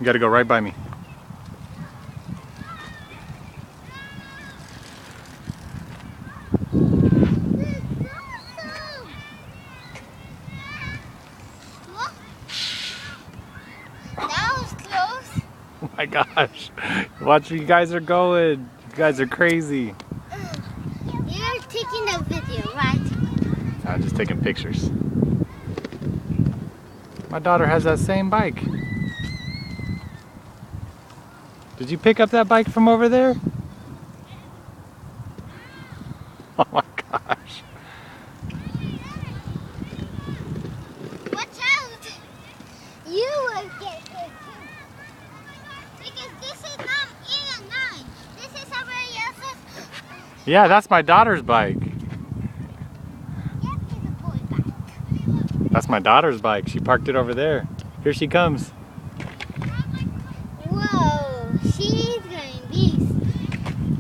You gotta go right by me. That was close. Oh my gosh. Watch where you guys are going. You guys are crazy. You're taking a video, right? I'm just taking pictures. My daughter has that same bike. Did you pick up that bike from over there? Oh my gosh. Watch out! You will get hit too. Because this is not even mine. This is somebody else's. Yeah, that's my daughter's bike. That is a boy bike. That's my daughter's bike. She parked it over there. Here she comes. Whoa, she's going beast.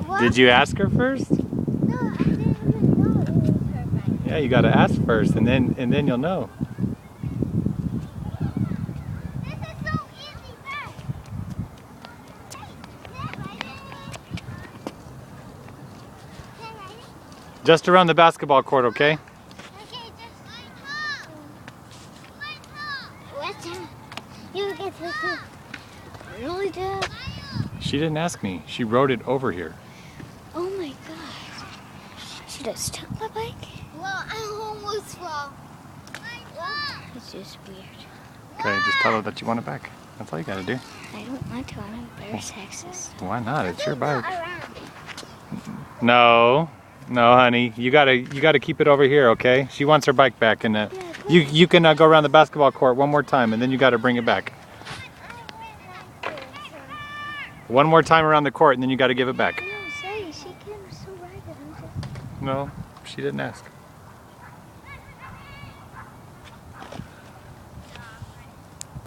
What? Did you ask her first? No, I didn't even know it was her bike. Yeah, you gotta ask first and then you'll know. This is so easy, bike. Just around the basketball court, okay? Okay, just watch out. You get hit too. Really do. She didn't ask me. She rode it over here. Oh my gosh. She just took my bike? Well, I almost fell. It's just weird. Okay, just tell her that you want it back. That's all you gotta do. I don't want to. I'm very sexist. Why not? It's your bike. No, no, honey. You gotta keep it over here, okay? She wants her bike back, and you can go around the basketball court one more time, and then you gotta bring it back. One more time around the court, and then you gotta give it back. No, sorry, she can still ride it. No, she didn't ask.